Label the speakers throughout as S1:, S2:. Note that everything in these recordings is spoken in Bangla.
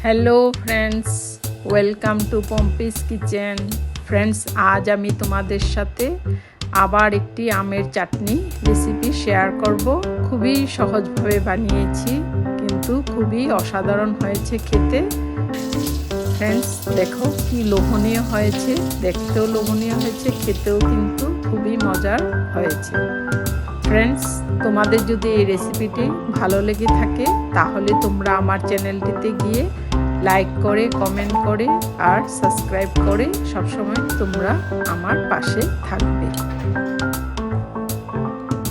S1: Hello friends, welcome to Pompi's kitchen. Friends, আজ আমি তোমাদের সাথে আবার একটি আমের চাটনি রেসিপি শেয়ার করব। খুবই সহজভাবে বানিয়েছি, কিন্তু খুবই অসাধারণ হয়েছে খেতে। ফ্রেন্ডস, দেখো কি লোভনীয় হয়েছে, দেখতেও লোভনীয় হয়েছে, খেতেও কিন্তু খুবই মজার হয়েছে। ফ্রেন্ডস, তোমাদের যদি এই রেসিপিটি ভালো লেগে থাকে তাহলে তোমরা আমার চ্যানেলটিতে গিয়ে লাইক করে, কমেন্ট করে আর সাবস্ক্রাইব করে সবসময় তোমরা আমার পাশে থাকবে।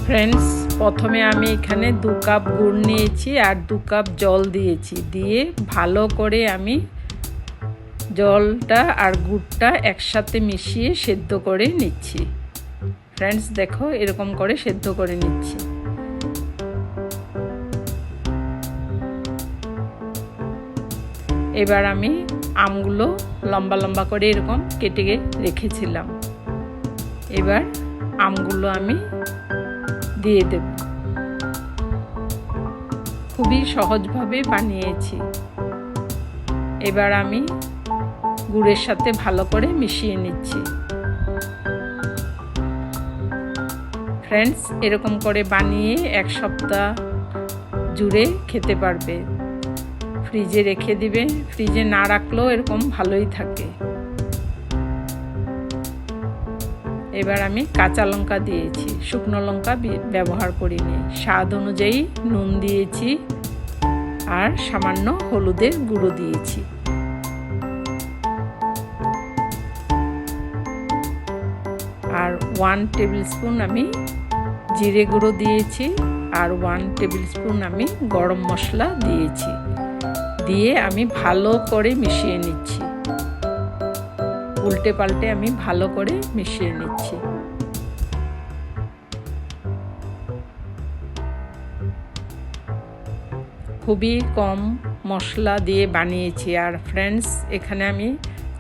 S1: ফ্রেন্ডস, প্রথমে আমি এখানে 2 কাপ গুড় নিয়েছি আর 2 কাপ জল দিয়েছি। দিয়ে ভালো করে আমি জলটা আর গুড়টা একসাথে মিশিয়ে সেদ্ধ করে নিচ্ছি। ফ্রেন্ডস, দেখো এরকম করে সেদ্ধ করে নিচ্ছি। এবার আমি আমগুলো লম্বা লম্বা করে এরকম কেটে রেখেছিলাম। এবার আমগুলো আমি দিয়ে দেব। খুবই সহজভাবে বানিয়েছি। এবার আমি গুড়ের সাথে ভালো করে মিশিয়ে নিচ্ছি। ফ্রেন্ডস, এরকম করে বানিয়ে 1 সপ্তাহ জুড়ে খেতে পারবে। ফ্রিজে রেখে দিবে, ফ্রিজে না রাখলেও এরকম ভালোই থাকে। এবার আমি কাঁচা লঙ্কা দিয়েছি, শুকনো লঙ্কা ব্যবহার করিনি। স্বাদ অনুযায়ী নুন দিয়েছি আর সামান্য হলুদের গুঁড়ো দিয়েছি। আর 1 টেবিল স্পুন আমি জিরে গুঁড়ো দিয়েছি আর 1 টেবিল স্পুন আমি গরম মশলা দিয়েছি। দিয়ে আমি ভালো করে মিশিয়ে নিচ্ছি। উল্টে পাল্টে আমি ভালো করে মিশিয়ে নিচ্ছি। খুবই কম মশলা দিয়ে বানিয়েছি। আর ফ্রেন্ডস, এখানে আমি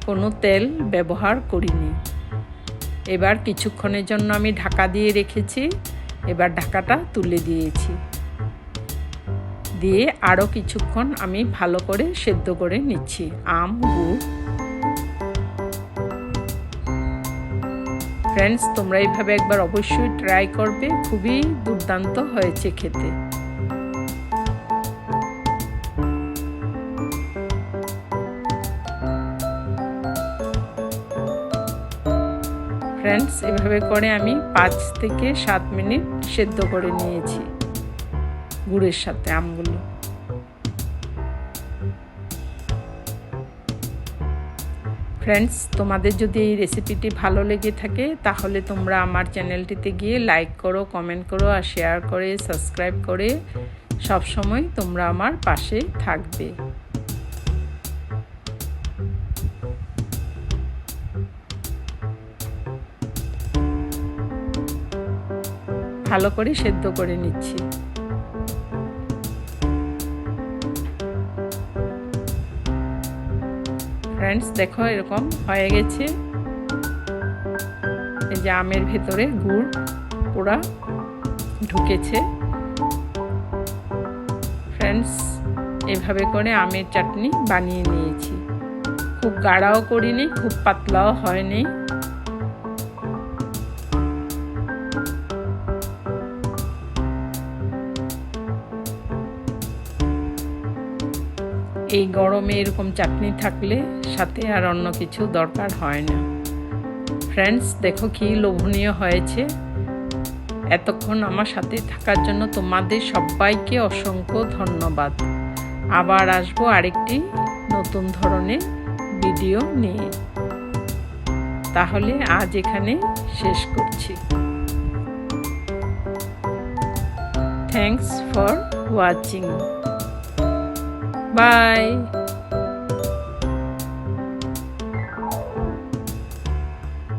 S1: কোনো তেল ব্যবহার করিনি। এবার কিছুক্ষণের জন্য আমি ঢাকা দিয়ে রেখেছি। এবার ঢাকাটা তুলে দিয়েছি। দিয়ে আরও কিছুক্ষণ আমি ভালো করে সেদ্ধ করে নিচ্ছি আম গুড়। ফ্রেন্ডস, তোমরা এইভাবে একবার অবশ্যই ট্রাই করবে। খুবই দুর্দান্ত হয়েছে খেতে। ফ্রেন্ডস, এভাবে করে আমি 5 থেকে 7 মিনিট সেদ্ধ করে নিয়েছি গুড়ের সাথে আমগুলো। ফ্রেন্ডস, তোমাদের যদি এই রেসিপিটি ভালো লেগে থাকে তাহলে তোমরা আমার চ্যানেলটিতে গিয়ে লাইক করো, কমেন্ট করো আর শেয়ার করে সাবস্ক্রাইব করে সবসময় তোমরা আমার পাশে থাকবে। ভালো করে সেদ্ধ করে নিচ্ছি। ফ্রেন্ডস, দেখো এরকম হয়ে গেছে। এই যে আমের ভেতরে গুড় পুরা ঢুকেছে। ফ্রেন্ডস, এভাবে করে আমের চাটনি বানিয়ে নিয়েছি। খুব গাঢ়াও করিনি, খুব পাতলাও হয়নি। এই গরমে এরকম চাটনি থাকলে সাথে আর অন্য কিছু দরকার হয় না। ফ্রেন্ডস, দেখো কি লোভনীয় হয়েছে। এতক্ষণ আমার সাথে থাকার জন্য তোমাদের সবাইকে অসংখ্য ধন্যবাদ। আবার আসবো আরেকটি নতুন ধরনের ভিডিও নিয়ে। তাহলে আজ এখানে শেষ করছি। Thanks for watching. Bye.